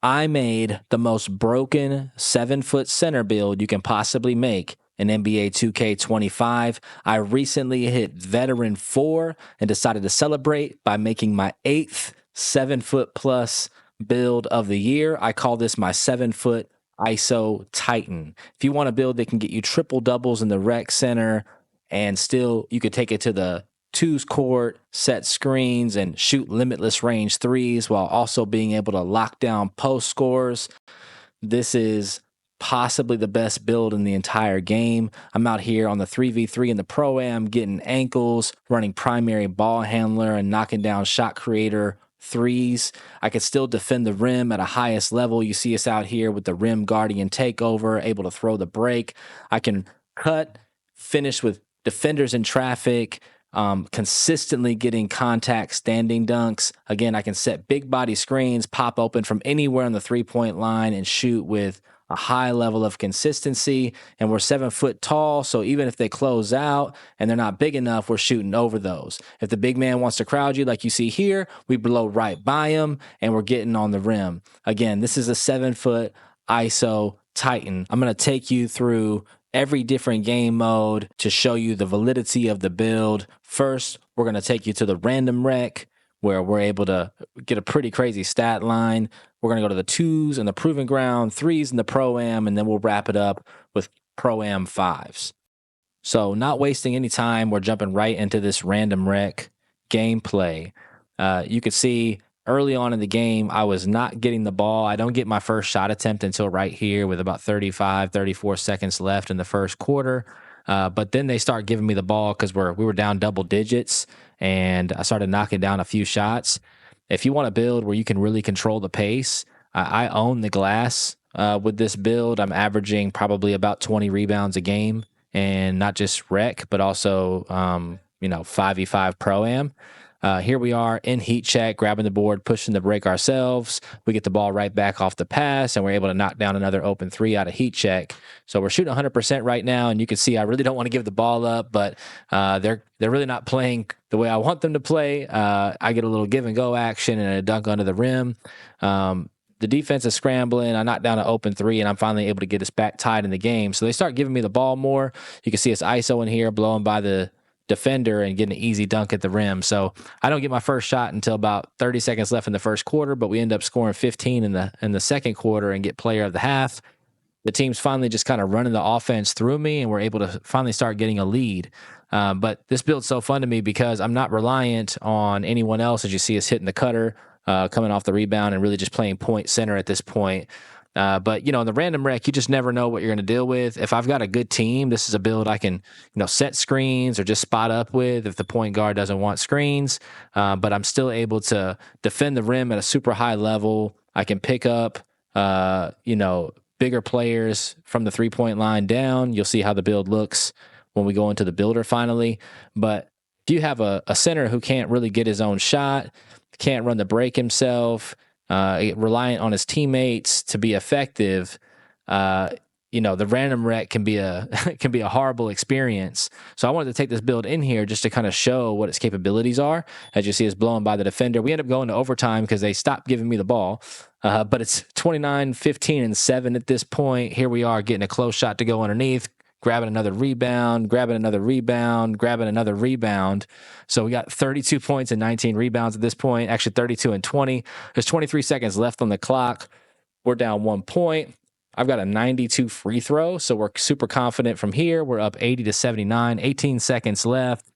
I made the most broken 7-foot center build you can possibly make in NBA 2K25. I recently hit Veteran 4 and decided to celebrate by making my 8th 7-foot plus build of the year. I call this my 7-foot ISO Titan. If you want a build that can get you triple doubles in the rec center and still you could take it to the twos court, set screens, and shoot limitless range threes while also being able to lock down post scores, this is possibly the best build in the entire game. I'm out here on the 3v3 in the Pro-Am getting ankles, running primary ball handler, and knocking down shot creator threes. I can still defend the rim at a highest level. You see us out here with the rim guardian takeover, able to throw the break. I can cut, finish with defenders in traffic, consistently getting contact standing dunks. Again, I can set big body screens, pop open from anywhere on the 3-point line, and shoot with a high level of consistency. And we're 7 foot tall, so even if they close out and they're not big enough, we're shooting over those. If the big man wants to crowd you, like you see here, we blow right by him and we're getting on the rim. Again, this is a 7-foot ISO Titan. I'm going to take you through every different game mode to show you the validity of the build. First, we're going to take you to the random rec, where we're able to get a pretty crazy stat line. We're going to go to the twos and the proving ground, threes in the Pro-Am, and then we'll wrap it up with Pro-Am 5s. So not wasting any time, we're jumping right into this random rec gameplay. You could see early on in the game, I was not getting the ball. I don't get my first shot attempt until right here with about 34 seconds left in the first quarter. But then they start giving me the ball because we were down double digits, and I started knocking down a few shots. If you want to build where you can really control the pace, I own the glass with this build. I'm averaging probably about 20 rebounds a game, and not just rec, but also 5v5 Pro-Am. Here we are in heat check, grabbing the board, pushing the break ourselves. We get the ball right back off the pass, and we're able to knock down another open three out of heat check. So we're shooting 100% right now, and you can see I really don't want to give the ball up, but they're really not playing the way I want them to play. I get a little give and go action and a dunk under the rim. The defense is scrambling. I knock down an open three, and I'm finally able to get us back tied in the game. So they start giving me the ball more. You can see us ISO in here, blowing by the defender and getting an easy dunk at the rim. So I don't get my first shot until about 30 seconds left in the first quarter, but we end up scoring 15 in the second quarter and get player of the half. The team's finally just kind of running the offense through me, and we're able to finally start getting a lead. But this build's so fun to me because I'm not reliant on anyone else. As you see us hitting the cutter, coming off the rebound, and really just playing point center at this point. But, in the random rec, you just never know what you're going to deal with. If I've got a good team, this is a build I can, set screens or just spot up with if the point guard doesn't want screens. But I'm still able to defend the rim at a super high level. I can pick up, bigger players from the 3-point line down. You'll see how the build looks when we go into the builder finally. But if you have a center who can't really get his own shot, can't run the break himself, reliant on his teammates to be effective, the random rec can be a horrible experience. So I wanted to take this build in here just to kind of show what its capabilities are. As you see, it's blowing by the defender. We end up going to overtime because they stopped giving me the ball. But it's 29, 15, and 7 at this point. Here we are getting a close shot to go underneath, grabbing another rebound, grabbing another rebound. So we got 32 points and 19 rebounds at this point, actually 32 and 20. There's 23 seconds left on the clock. We're down 1 point. I've got a 92 free throw, so we're super confident from here. We're up 80-79, 18 seconds left,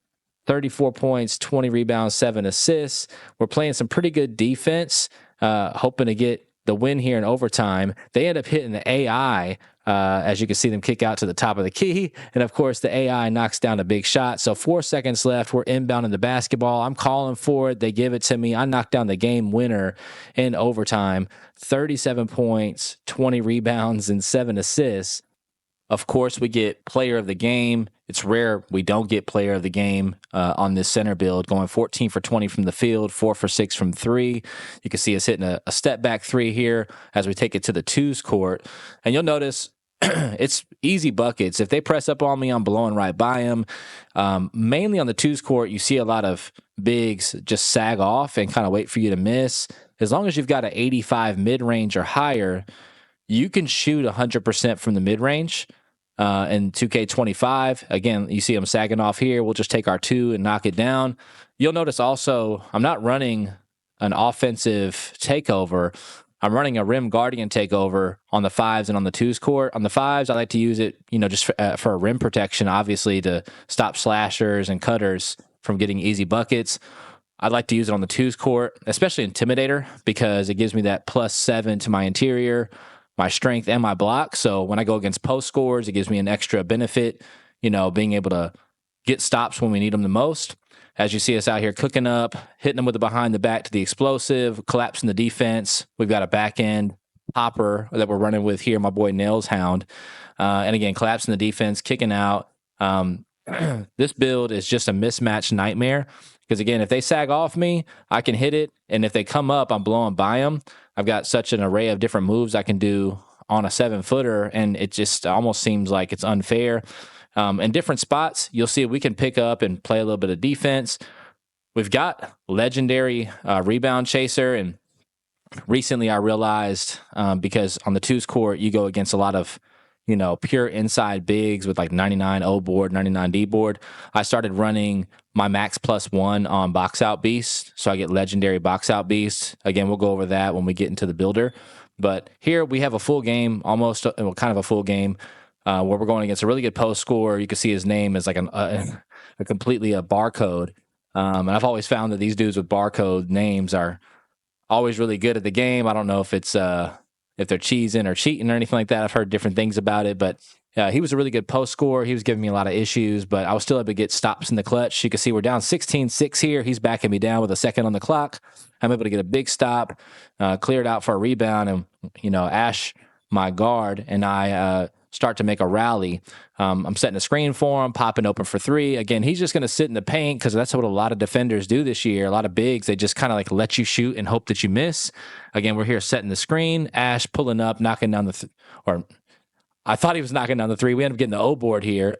34 points, 20 rebounds, 7 assists. We're playing some pretty good defense, hoping to get the win here in overtime. They end up hitting the AI, as you can see them kick out to the top of the key. And of course, the AI knocks down a big shot. So 4 seconds left. We're inbounding the basketball. I'm calling for it. They give it to me. I knock down the game winner in overtime. 37 points, 20 rebounds, and 7 assists. Of course, we get player of the game. It's rare we don't get player of the game on this center build, going 14 for 20 from the field, 4 for 6 from 3. You can see us hitting a step back 3 here as we take it to the twos court. And you'll notice it's easy buckets. If they press up on me, I'm blowing right by them. Mainly on the twos court, you see a lot of bigs just sag off and kind of wait for you to miss. as long as you've got an 85 mid-range or higher, you can shoot 100% from the mid-range. In 2K25, again, you see them sagging off here. We'll just take our 2 and knock it down. You'll notice also I'm not running an offensive takeover. I'm running a rim guardian takeover on the 5s and on the 2s court. On the 5s, I like to use it, just for rim protection, obviously, to stop slashers and cutters from getting easy buckets. I'd like to use it on the 2s court, especially Intimidator, because it gives me that +7 to my interior, my strength, and my block. So when I go against post scores, it gives me an extra benefit, being able to get stops when we need them the most. As you see us out here cooking up, hitting them with the behind the back to the explosive, collapsing the defense. We've got a back end popper that we're running with here, my boy Nails Hound. And again, collapsing the defense, kicking out. This build is just a mismatch nightmare because, again, if they sag off me, I can hit it. And if they come up, I'm blowing by them. I've got such an array of different moves I can do on a 7-footer, and it just almost seems like it's unfair. In different spots, you'll see we can pick up and play a little bit of defense. We've got legendary rebound chaser, and recently I realized because on the 2s court, you go against a lot of pure inside bigs with like 99 O board, 99 D board. I started running my max +1 on box out beast. So I get legendary box out beast. Again, we'll go over that when we get into the builder. But here we have a full game, almost kind of a full game, where we're going against a really good post scorer. You can see his name is like a completely a barcode. And I've always found that these dudes with barcode names are always really good at the game. I don't know if it's if they're cheesing or cheating or anything like that. I've heard different things about it, but he was a really good post scorer. He was giving me a lot of issues, but I was still able to get stops in the clutch. You can see we're down 16-6 here. He's backing me down with a second on the clock. I'm able to get a big stop, clear it out for a rebound, and Ash, my guard, and I start to make a rally. I'm setting a screen for him, popping open for 3. Again, he's just going to sit in the paint because that's what a lot of defenders do this year. A lot of bigs, they just kind of like let you shoot and hope that you miss. Again, we're here setting the screen. Ash pulling up, knocking down or I thought he was knocking down the 3. We ended up getting the O board here.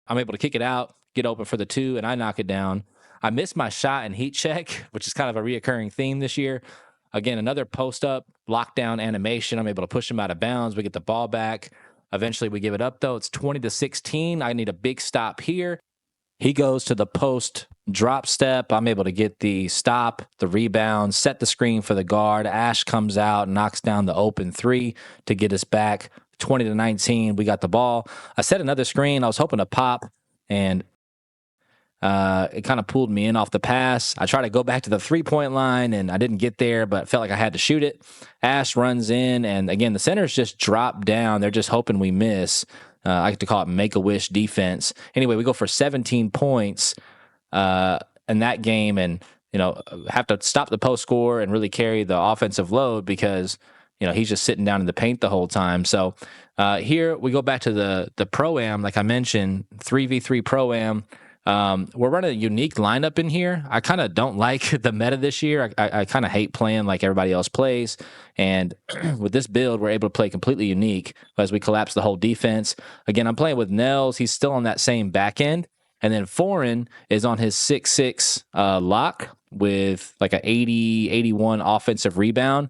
I'm able to kick it out, get open for the 2, and I knock it down. I missed my shot and heat check, which is kind of a reoccurring theme this year. Again, another post up, lockdown animation. I'm able to push him out of bounds. We get the ball back. Eventually, we give it up, though. It's 20-16. I need a big stop here. He goes to the post drop step. I'm able to get the stop, the rebound, set the screen for the guard. Ash comes out, knocks down the open 3 to get us back. 20-19. We got the ball. I set another screen. I was hoping to pop, and it kind of pulled me in off the pass. I tried to go back to the 3-point line, and I didn't get there, but felt like I had to shoot it. Ash runs in, and again, the centers just drop down. They're just hoping we miss. I like to call it make-a-wish defense. Anyway, we go for 17 points in that game, and have to stop the post score and really carry the offensive load because he's just sitting down in the paint the whole time. So here we go back to the Pro-Am, like I mentioned, 3v3 Pro-Am. We're running a unique lineup in here. I kind of don't like the meta this year. I kind of hate playing like everybody else plays. And with this build, we're able to play completely unique as we collapse the whole defense. Again, I'm playing with Nels. He's still on that same back end. And then Foreign is on his 6'6" lock with like a 80, 81 offensive rebound.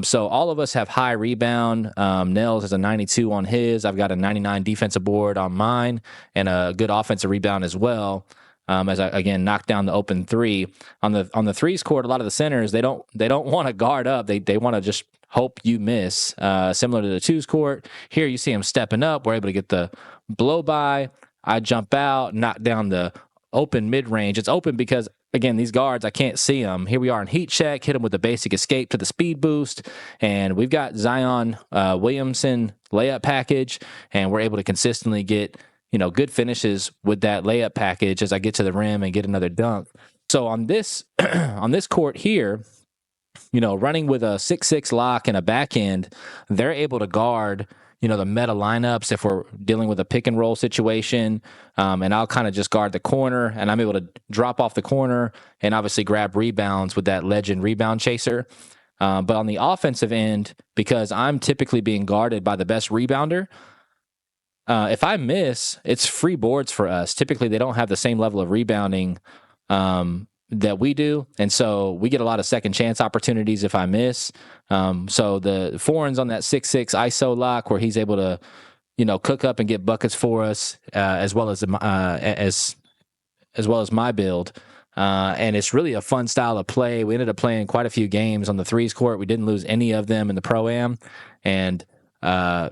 So all of us have high rebound. Nels has a 92 on his. I've got a 99 defensive board on mine and a good offensive rebound as well. As I again knock down the open 3 on the 3s court, a lot of the centers they don't want to guard up. They want to just hope you miss. Similar to the 2s court, here you see him stepping up. We're able to get the blow by. I jump out, knock down the open mid range. It's open because, again, these guards, I can't see them. Here we are in heat check, hit them with the basic escape to the speed boost, and we've got Zion Williamson layup package, and we're able to consistently get good finishes with that layup package as I get to the rim and get another dunk. So on this on this court here, running with a 6'6" lock and a back end, they're able to guard the meta lineups if we're dealing with a pick and roll situation. And I'll kind of just guard the corner, and I'm able to drop off the corner and obviously grab rebounds with that legend rebound chaser. But on the offensive end, because I'm typically being guarded by the best rebounder, if I miss, it's free boards for us. Typically, they don't have the same level of rebounding that we do, and so we get a lot of second chance opportunities if I miss. So the foreign's on that 6-6 ISO lock where he's able to, cook up and get buckets for us, as well as my build. And it's really a fun style of play. We ended up playing quite a few games on the threes court. We didn't lose any of them in the Pro-Am. And a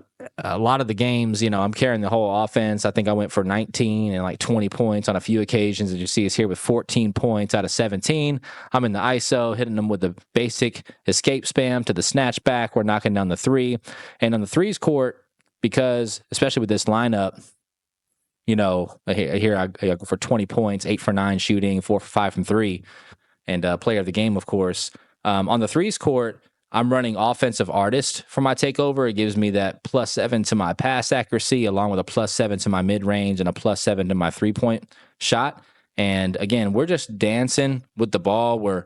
lot of the games, I'm carrying the whole offense. I think I went for 19 and like 20 points on a few occasions. As you see us here with 14 points out of 17. I'm in the ISO, hitting them with the basic escape spam to the snatch back. We're knocking down the three. And on the threes court, because especially with this lineup, here I go for 20 points, 8 for 9 shooting, 4 for 5 from 3, and player of the game, of course. On the threes court, I'm running offensive artist for my takeover. It gives me that +7 to my pass accuracy, along with a +7 to my mid range and a +7 to my 3-point shot. And again, we're just dancing with the ball. We're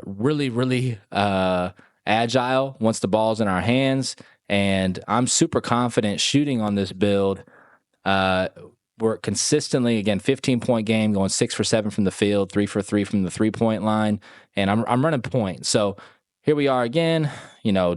really, really agile once the ball's in our hands. And I'm super confident shooting on this build. We're consistently, again, 15-point game, going 6 for 7 from the field, 3 for 3 from the 3-point line, and I'm running point. So here we are again.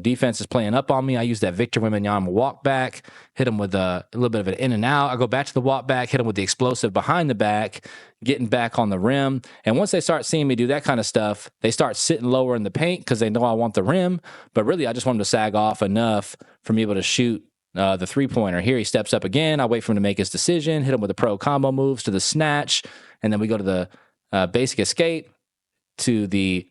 Defense is playing up on me. I use that Victor Wembanyama walk back, hit him with a little bit of an in and out. I go back to the walk back, hit him with the explosive behind the back, getting back on the rim. And once they start seeing me do that kind of stuff, they start sitting lower in the paint because they know I want the rim. But really, I just want them to sag off enough for me able to shoot the 3-pointer. Here he steps up again. I wait for him to make his decision, hit him with the pro combo moves to the snatch, and then we go to the basic escape, to the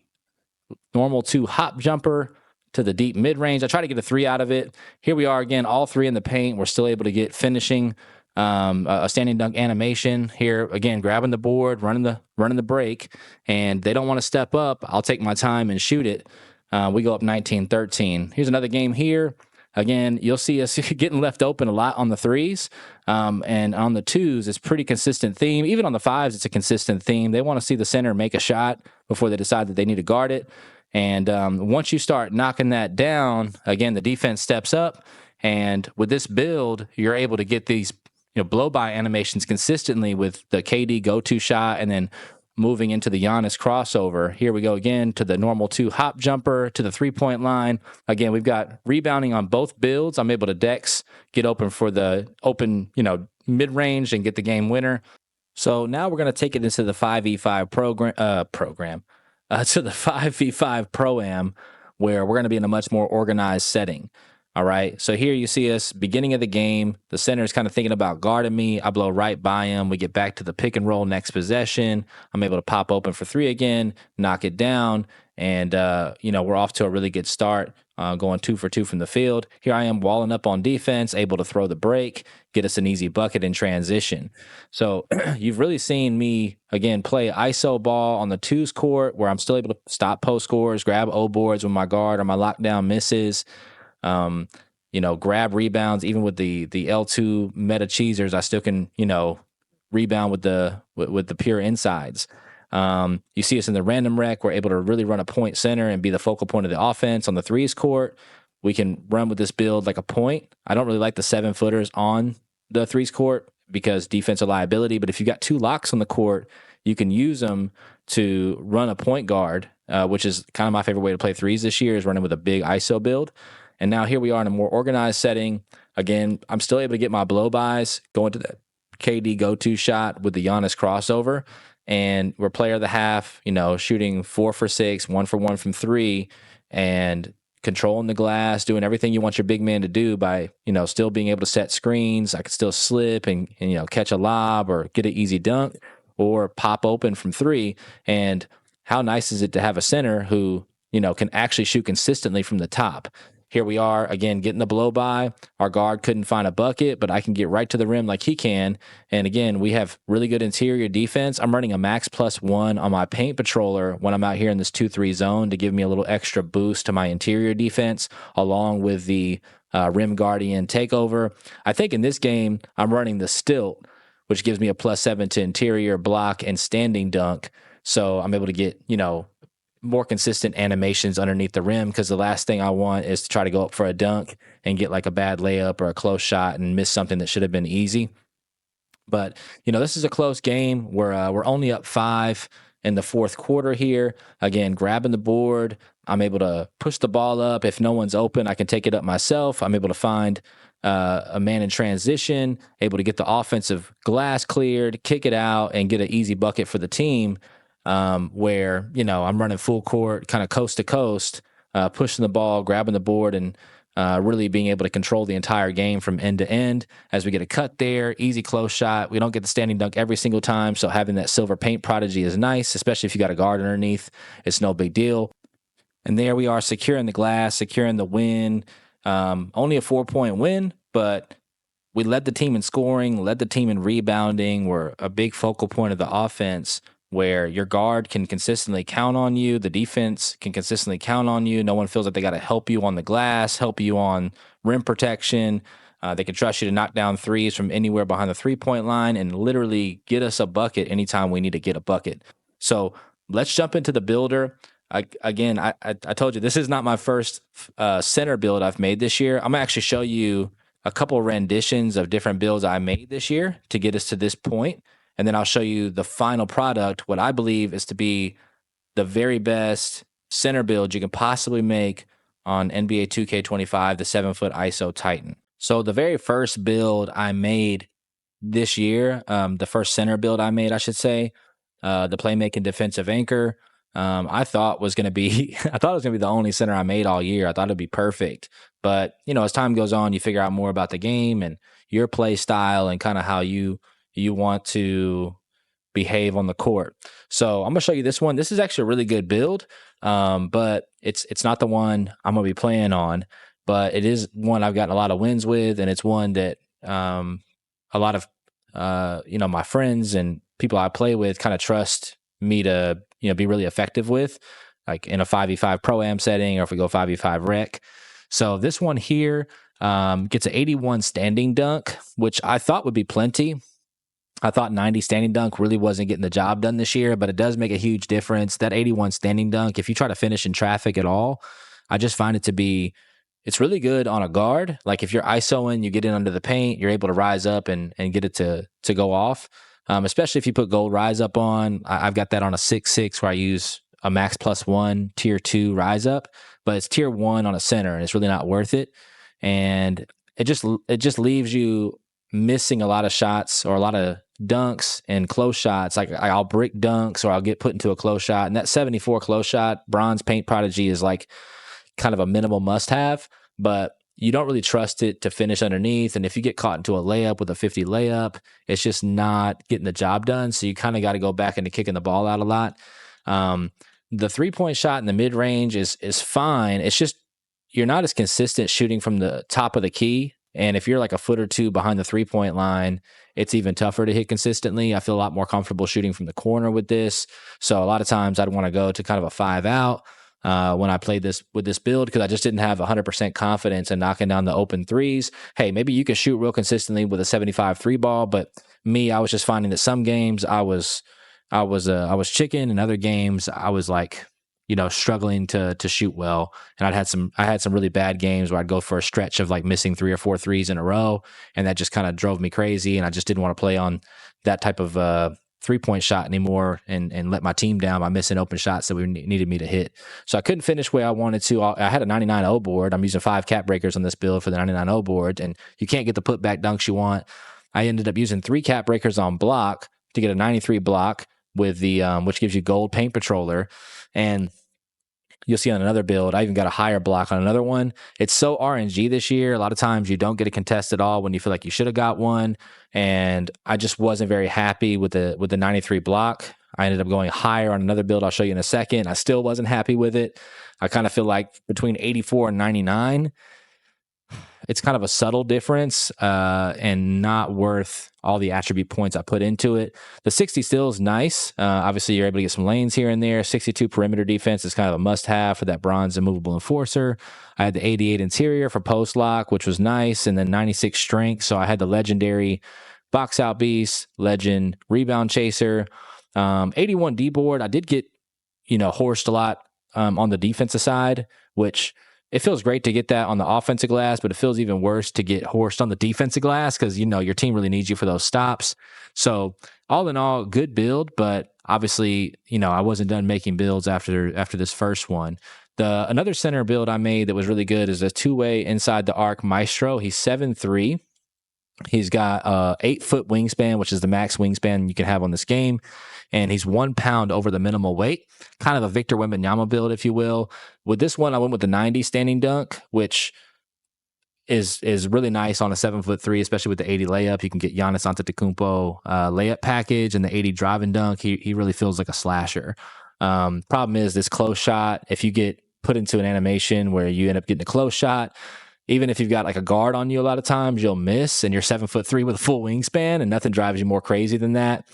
normal 2 hop jumper, to the deep mid-range. I try to get a 3 out of it. Here we are again, all 3 in the paint. We're still able to get finishing, a standing dunk animation. Here again, grabbing the board, running the break, and they don't want to step up. I'll take my time and shoot it. We go up 19-13. Here's another game here. Again, you'll see us getting left open a lot on the threes, and on the twos, it's pretty consistent theme. Even on the fives, it's a consistent theme. They want to see the center make a shot before they decide that they need to guard it. And once you start knocking that down, again, the defense steps up. And with this build, you're able to get these blow-by animations consistently with the KD go-to shot and then moving into the Giannis crossover. Here we go again to the normal 2 hop jumper to the 3-point line. Again, we've got rebounding on both builds. I'm able to dex, get open for the open, mid-range and get the game winner. So now we're going to take it into the 5v5 program, to the 5v5 Pro-Am, where we're going to be in a much more organized setting. All right, so here you see us, beginning of the game. The center is kind of thinking about guarding me. I blow right by him. We get back to the pick and roll next possession. I'm able to pop open for 3 again, knock it down, and we're off to a really good start, going 2 for 2 from the field. Here I am walling up on defense, able to throw the break, get us an easy bucket in transition. So you've really seen me, again, play ISO ball on the twos court where I'm still able to stop post scores, grab O boards when my guard or my lockdown misses. Grab rebounds. Even with the L2 meta cheesers, I still can, rebound with the pure insides. You see us in the random rec. We're able to really run a point center and be the focal point of the offense. On the threes court, we can run with this build like a point. I don't really like the 7-footers on the threes court because defensive liability, but if you got 2 locks on the court, you can use them to run a point guard, which is kind of my favorite way to play threes this year, is running with a big ISO build. And now here we are in a more organized setting. Again, I'm still able to get my blow-bys, going to that KD go-to shot with the Giannis crossover. And we're player of the half, shooting 4 for 6, 1 for 1 from 3, and controlling the glass, doing everything you want your big man to do by, still being able to set screens. I could still slip and catch a lob or get an easy dunk or pop open from 3. And how nice is it to have a center who, can actually shoot consistently from the top? Here we are, again, getting the blow-by. Our guard couldn't find a bucket, but I can get right to the rim like he can. And again, we have really good interior defense. I'm running a max +1 on my paint patroller when I'm out here in this 2-3 zone to give me a little extra boost to my interior defense, along with the rim guardian takeover. I think in this game, I'm running the stilt, which gives me a +7 to interior block and standing dunk. So I'm able to get, more consistent animations underneath the rim, because the last thing I want is to try to go up for a dunk and get like a bad layup or a close shot and miss something that should have been easy. But, this is a close game. We're only up 5. in the fourth quarter here. Again, grabbing the board. I'm able to push the ball up. If no one's open, I can take it up myself. I'm able to find a man in transition, able to get the offensive glass cleared, kick it out, and get an easy bucket for the team. Where, I'm running full court, kind of coast to coast, pushing the ball, grabbing the board, and really being able to control the entire game from end to end. As we get a cut there, easy close shot. We don't get the standing dunk every single time, so having that silver paint prodigy is nice, especially if you got a guard underneath. It's no big deal. And there we are, securing the glass, securing the win. Only a 4-point win, but we led the team in scoring, led the team in rebounding. We're a big focal point of the offense where your guard can consistently count on you. The defense can consistently count on you. No one feels like they got to help you on the glass, help you on rim protection. They can trust you to knock down threes from anywhere behind the 3-point line and literally get us a bucket anytime we need to get a bucket. So let's jump into the builder. I told you, this is not my first center build I've made this year. I'm going to actually show you a couple renditions of different builds I made this year to get us to this point. And then I'll show you the final product, what I believe is to be the very best center build you can possibly make on NBA 2K25, the 7-foot ISO Titan. So the very first build I made this year, the first center build I made, I should say, the playmaking defensive anchor, I thought was going to be, the only center I made all year. I thought it'd be perfect. But, as time goes on, you figure out more about the game and your play style and kind of how you want to behave on the court. So I'm going to show you this one. This is actually a really good build, but it's not the one I'm going to be playing on, but it is one I've gotten a lot of wins with, and it's one that a lot of my friends and people I play with kind of trust me to be really effective with, like in a 5v5 pro-am setting, or if we go 5v5 rec. So this one here gets an 81 standing dunk, which I thought would be plenty. I thought 90 standing dunk really wasn't getting the job done this year, but it does make a huge difference. That 81 standing dunk, if you try to finish in traffic at all, I just find it to be, it's really good on a guard. Like if you're ISOing, you get in under the paint, you're able to rise up and get it to go off. Especially if you put gold rise up on. I've got that on a 6-6 where I use a max +1 tier 2 rise up, but it's tier 1 on a center, and it's really not worth it. And it just leaves you missing a lot of shots or a lot of dunks and close shots. Like I'll brick dunks or I'll get put into a close shot. And that 74 close shot, bronze paint prodigy, is like kind of a minimal must have, but you don't really trust it to finish underneath. And if you get caught into a layup with a 50 layup, it's just not getting the job done. So you kind of got to go back into kicking the ball out a lot. The 3-point shot in the mid range is fine. It's just, you're not as consistent shooting from the top of the key. And if you're like a foot or two behind the 3-point line, it's even tougher to hit consistently. I feel a lot more comfortable shooting from the corner with this. So a lot of times I'd want to go to kind of a 5 out. When I played this with this build, because I just didn't have 100% confidence in knocking down the open threes. Hey, maybe you can shoot real consistently with a 75 3 ball, but me, I was just finding that some games I was chicken, and other games I was like, struggling to shoot well. And I had some really bad games where I'd go for a stretch of like missing 3 or 4 threes in a row, and that just kind of drove me crazy. And I just didn't want to play on that type of 3-point shot anymore and let my team down by missing open shots that needed me to hit. So I couldn't finish where I wanted to. I had a 99-0 board. I'm using 5 cap breakers on this build for the 99-0 board, and you can't get the putback dunks you want. I ended up using 3 cap breakers on block to get a 93 block with the which gives you gold paint patroller. And you'll see on another build, I even got a higher block on another one. It's so RNG this year. A lot of times you don't get a contest at all when you feel like you should have got one. And I just wasn't very happy with the 93 block. I ended up going higher on another build I'll show you in a second. I still wasn't happy with it. I kind of feel like between 84 and 99, it's kind of a subtle difference and not worth all the attribute points I put into it. The 60 still is nice. Obviously, you're able to get some lanes here and there. 62 perimeter defense is kind of a must-have for that bronze immovable enforcer. I had the 88 interior for post lock, which was nice, and then 96 strength. So I had the legendary box out beast, legend rebound chaser, 81 D board. I did get horsed a lot on the defensive side, which it feels great to get that on the offensive glass, but it feels even worse to get horsed on the defensive glass because, your team really needs you for those stops. So all in all, good build, but obviously, I wasn't done making builds after this first one. Another center build I made that was really good is a two-way inside the arc Maestro. He's 7'3". He's got 8-foot wingspan, which is the max wingspan you can have on this game. And he's 1 pound over the minimal weight, kind of a Victor Wembanyama build, if you will. With this one, I went with the 90 standing dunk, which is really nice on a 7'3", especially with the 80 layup. You can get Giannis Antetokounmpo layup package and the 80 driving dunk. He really feels like a slasher. Problem is this close shot. If you get put into an animation where you end up getting a close shot, even if you've got like a guard on you, a lot of times you'll miss, and you're 7'3" with a full wingspan, and nothing drives you more crazy than that.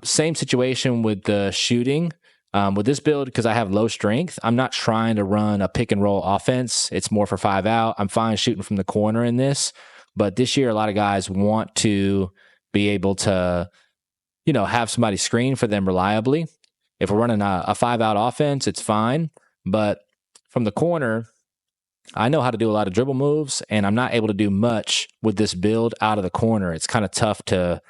Same situation with the shooting. With this build, because I have low strength, I'm not trying to run a pick and roll offense. It's more for 5 out. I'm fine shooting from the corner in this, but this year a lot of guys want to be able to, have somebody screen for them reliably. If we're running a 5 out offense, it's fine, but from the corner, I know how to do a lot of dribble moves, and I'm not able to do much with this build out of the corner. It's kind of tough to,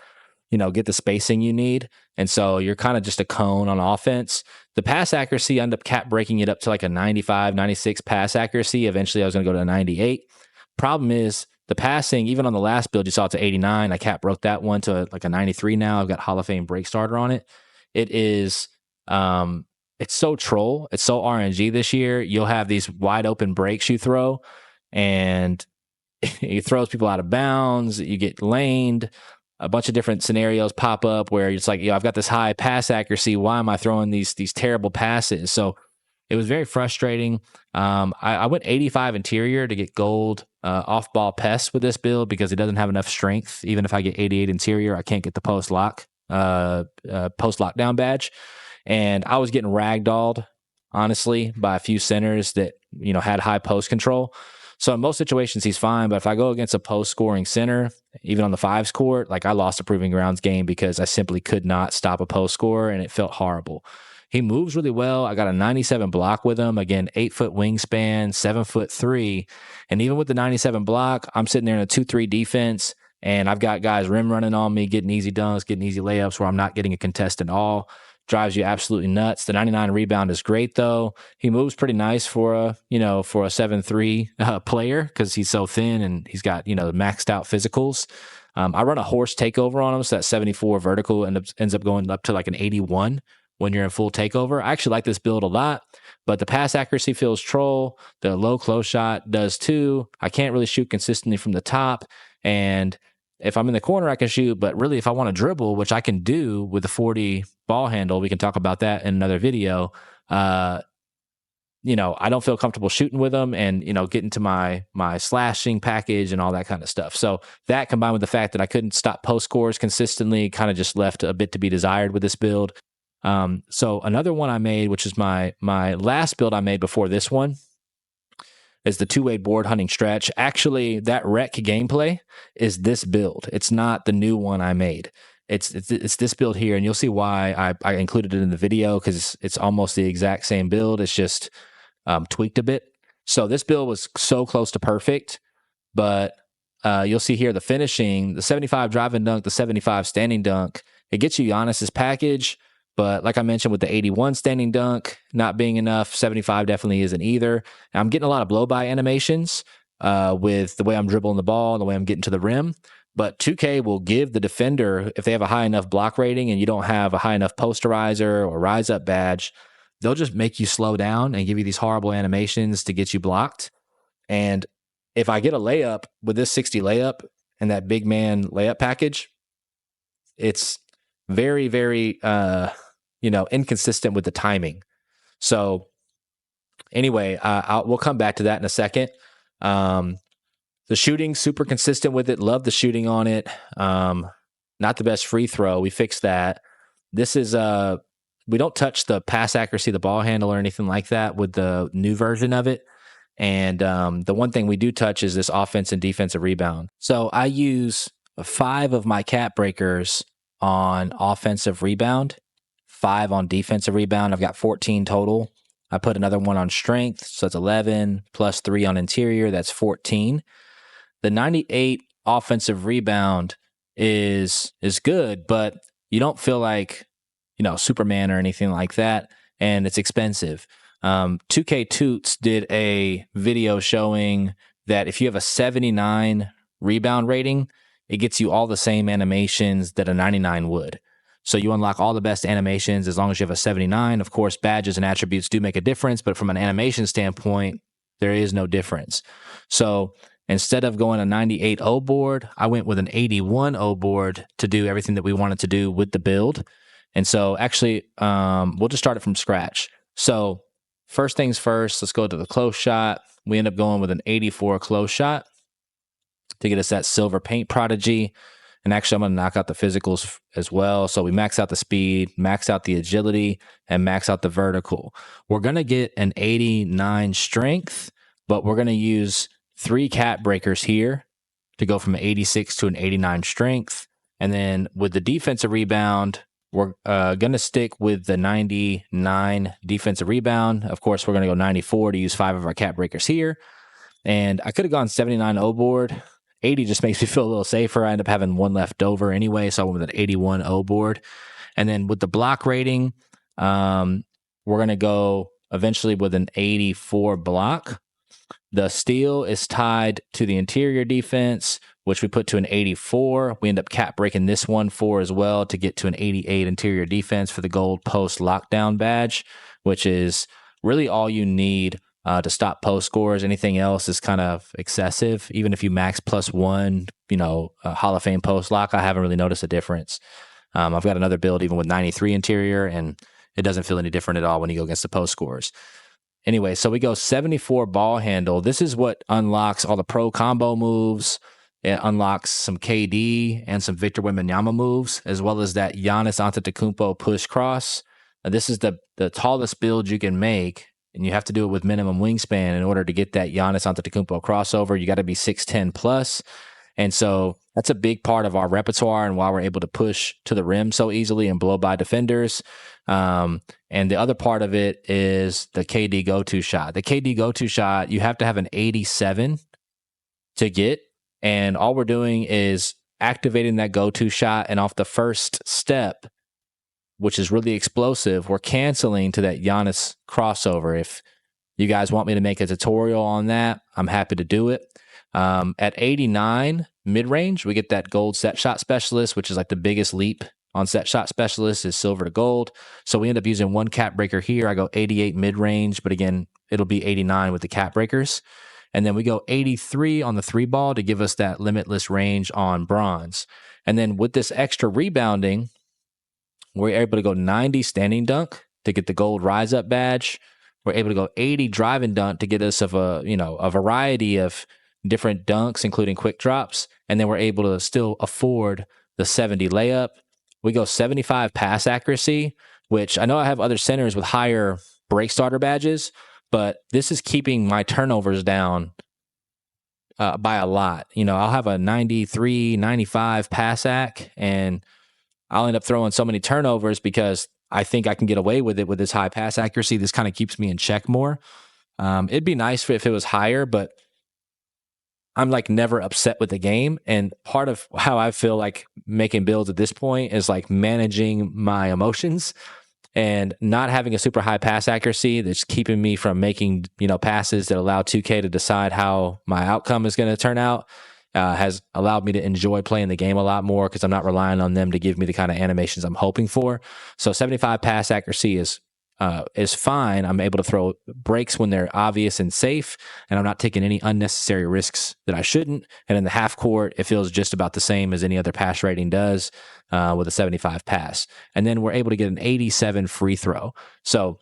get the spacing you need. And so you're kind of just a cone on offense. The pass accuracy, I end up cap breaking it up to like a 95, 96 pass accuracy. Eventually I was going to go to a 98. Problem is the passing, even on the last build, you saw it to 89. I cap broke that one to like a 93 now. I've got Hall of Fame break starter on it. It is, it's so troll. It's so RNG this year. You'll have these wide open breaks you throw, and it throws people out of bounds. You get laned. A bunch of different scenarios pop up where it's like, I've got this high pass accuracy. Why am I throwing these terrible passes? So it was very frustrating. I went 85 interior to get gold off-ball pests with this build because it doesn't have enough strength. Even if I get 88 interior, I can't get the post lockdown badge. And I was getting ragdolled, honestly, by a few centers that, had high post control. So in most situations, he's fine. But if I go against a post-scoring center, even on the 5s court, like I lost a proving grounds game because I simply could not stop a post scorer, and it felt horrible. He moves really well. I got a 97 block with him. Again, 8-foot wingspan, 7'3". And even with the 97 block, I'm sitting there in a 2-3 defense, and I've got guys rim running on me, getting easy dunks, getting easy layups where I'm not getting a contest at all. Drives you absolutely nuts. The 99 rebound is great, though. He moves pretty nice for a 7'3" player because he's so thin and he's got, maxed out physicals. I run a horse takeover on him, so that 74 vertical ends up going up to like an 81 when you're in full takeover. I actually like this build a lot, but the pass accuracy feels troll. The low close shot does too. I can't really shoot consistently from the top, and if I'm in the corner, I can shoot, but really if I want to dribble, which I can do with the 40 ball handle, we can talk about that in another video. I don't feel comfortable shooting with them and, getting to my slashing package and all that kind of stuff. So that combined with the fact that I couldn't stop post scores consistently kind of just left a bit to be desired with this build. So another one I made, which is my last build I made before this one, is the two-way board hunting stretch. Actually, that rec gameplay is this build. It's not the new one I made. It's this build here, and you'll see why I included it in the video because it's almost the exact same build. It's just tweaked a bit. So this build was so close to perfect, but you'll see here the finishing, the 75 driving dunk, the 75 standing dunk. It gets you Giannis's package, but like I mentioned with the 81 standing dunk not being enough, 75 definitely isn't either. And I'm getting a lot of blow-by animations with the way I'm dribbling the ball and the way I'm getting to the rim. But 2K will give the defender, if they have a high enough block rating and you don't have a high enough posterizer or rise up badge, they'll just make you slow down and give you these horrible animations to get you blocked. And if I get a layup with this 60 layup and that big man layup package, it's very, very, inconsistent with the timing. So anyway, we'll come back to that in a second. The shooting, super consistent with it. Love the shooting on it. Not the best free throw. We fixed that. This is, we don't touch the pass accuracy, the ball handle or anything like that with the new version of it. And the one thing we do touch is this offense and defensive rebound. So I use 5 of my cap breakers on offensive rebound, 5 on defensive rebound. I've got 14 total. I put another one on strength, so that's 11, plus 3 on interior, that's 14. The 98 offensive rebound is good, but you don't feel like, Superman or anything like that, and it's expensive. 2K Toots did a video showing that if you have a 79 rebound rating, it gets you all the same animations that a 99 would. So you unlock all the best animations as long as you have a 79. Of course, badges and attributes do make a difference, but from an animation standpoint, there is no difference. So instead of going a 98.0 board, I went with an 81.0 board to do everything that we wanted to do with the build. And so actually, we'll just start it from scratch. So first things first, let's go to the close shot. We end up going with an 84 close shot to get us that silver paint prodigy. And actually, I'm going to knock out the physicals as well. So we max out the speed, max out the agility, and max out the vertical. We're going to get an 89 strength, but we're going to use 3 cap breakers here to go from an 86 to an 89 strength. And then with the defensive rebound, we're going to stick with the 99 defensive rebound. Of course, we're going to go 94 to use 5 of our cap breakers here. And I could have gone 79.0 board. 80 just makes me feel a little safer. I end up having 1 left over anyway, so I went with an 81.0 board. And then with the block rating, we're going to go eventually with an 84 block. The steal is tied to the interior defense, which we put to an 84. We end up cap breaking this one 4 as well to get to an 88 interior defense for the gold post lockdown badge, which is really all you need to stop post scores. Anything else is kind of excessive. Even if you max +1, Hall of Fame post lock, I haven't really noticed a difference. I've got another build even with 93 interior, and it doesn't feel any different at all when you go against the post scores. Anyway, so we go 74 ball handle. This is what unlocks all the pro combo moves. It unlocks some KD and some Victor Wembanyama moves, as well as that Giannis Antetokounmpo push cross. This is the tallest build you can make, and you have to do it with minimum wingspan in order to get that Giannis Antetokounmpo crossover. You got to be 6'10 plus. And so that's a big part of our repertoire and why we're able to push to the rim so easily and blow by defenders. And the other part of it is the KD go-to shot. The KD go-to shot, you have to have an 87 to get. And all we're doing is activating that go-to shot. And off the first step, which is really explosive, we're canceling to that Giannis crossover. If you guys want me to make a tutorial on that, I'm happy to do it. At 89 mid-range, we get that gold set shot specialist, which is like the biggest leap on set shot specialist is silver to gold. So we end up using 1 cap breaker here. I go 88 mid-range, but again, it'll be 89 with the cap breakers. And then we go 83 on the 3 ball to give us that limitless range on bronze. And then with this extra rebounding, we're able to go 90 standing dunk to get the gold rise up badge. We're able to go 80 drive and dunk to get us a variety of different dunks, including quick drops. And then we're able to still afford the 70 layup. We go 75 pass accuracy, which I know I have other centers with higher break starter badges, but this is keeping my turnovers down by a lot. I'll have a 93, 95 pass ac, and I'll end up throwing so many turnovers because I think I can get away with it with this high pass accuracy. This kind of keeps me in check more. It'd be nice if it was higher, but I'm like never upset with the game. And part of how I feel like making builds at this point is like managing my emotions and not having a super high pass accuracy that's keeping me from making, passes that allow 2K to decide how my outcome is going to turn out. Has allowed me to enjoy playing the game a lot more because I'm not relying on them to give me the kind of animations I'm hoping for. So 75 pass accuracy is fine. I'm able to throw breaks when they're obvious and safe, and I'm not taking any unnecessary risks that I shouldn't. And in the half court, it feels just about the same as any other pass rating does with a 75 pass. And then we're able to get an 87 free throw. So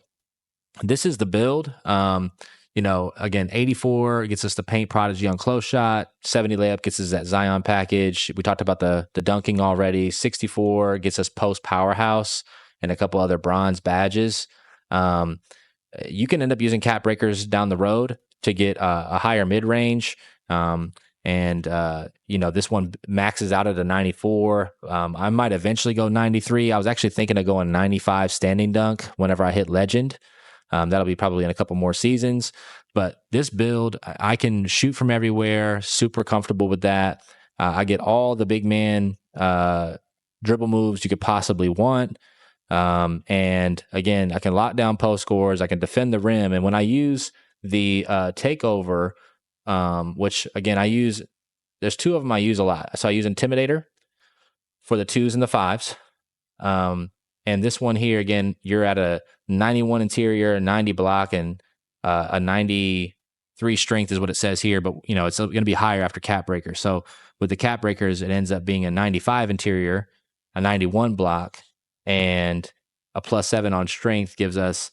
this is the build. Again, 84 gets us the paint prodigy on close shot. 70 layup gets us that Zion package. We talked about the dunking already. 64 gets us post powerhouse and a couple other bronze badges. You can end up using cap breakers down the road to get a higher mid range. This one maxes out at a 94. I might eventually go 93. I was actually thinking of going 95 standing dunk whenever I hit legend. That'll be probably in a couple more seasons. But this build, I can shoot from everywhere, super comfortable with that. I get all the big man dribble moves you could possibly want. And again, I can lock down post scores. I can defend the rim. And when I use the takeover, which again, there's two of them I use a lot. So I use Intimidator for the 2s and the 5s. And this one here, again, you're at a 91 interior, 90 block, and a 93 strength is what it says here. But, it's going to be higher after cap breaker. So with the cap breakers, it ends up being a 95 interior, a 91 block, and a +7 on strength gives us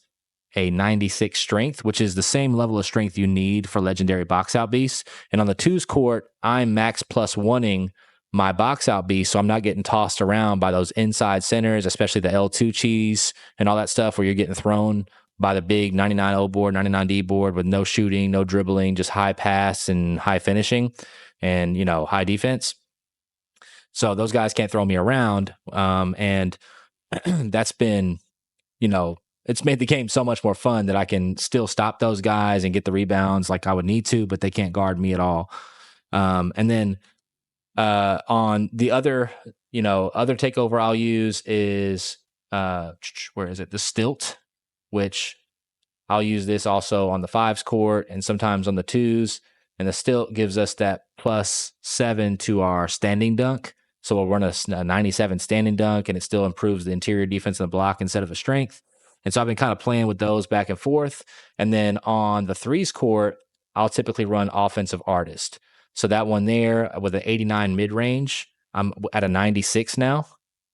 a 96 strength, which is the same level of strength you need for legendary box out beasts. And on the 2s court, I'm max +1ing my box out beast, so I'm not getting tossed around by those inside centers, especially the L2 cheese and all that stuff where you're getting thrown by the big 99 board, 99D board with no shooting, no dribbling, just high pass and high finishing and, high defense. So those guys can't throw me around. And that's been, it's made the game so much more fun that I can still stop those guys and get the rebounds like I would need to, but they can't guard me at all. And then on the other takeover I'll use is where is it? The stilt, which I'll use this also on the 5s court and sometimes on the 2s. And the stilt gives us that +7 to our standing dunk. So we'll run a 97 standing dunk, and it still improves the interior defense and the block instead of a strength. And so I've been kind of playing with those back and forth. And then on the 3s court, I'll typically run offensive artist. So that one there with an 89 mid-range, I'm at a 96 now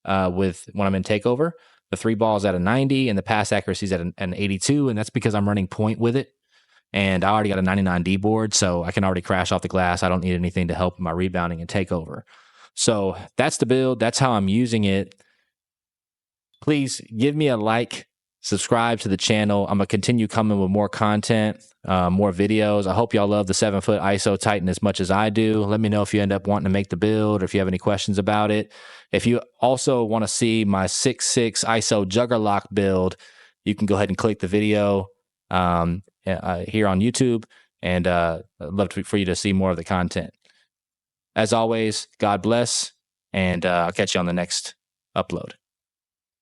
with when I'm in takeover. The 3 ball's at a 90 and the pass accuracy is at an 82. And that's because I'm running point with it. And I already got a 99D board, so I can already crash off the glass. I don't need anything to help my rebounding and takeover. So that's the build. That's how I'm using it. Please give me a like, subscribe to the channel. I'm going to continue coming with more content, more videos. I hope y'all love the 7-foot ISO Titan as much as I do. Let me know if you end up wanting to make the build or if you have any questions about it. If you also want to see my 6'6 ISO Juggerlock build, you can go ahead and click the video here on YouTube, and I'd love for you to see more of the content. As always, God bless, and I'll catch you on the next upload.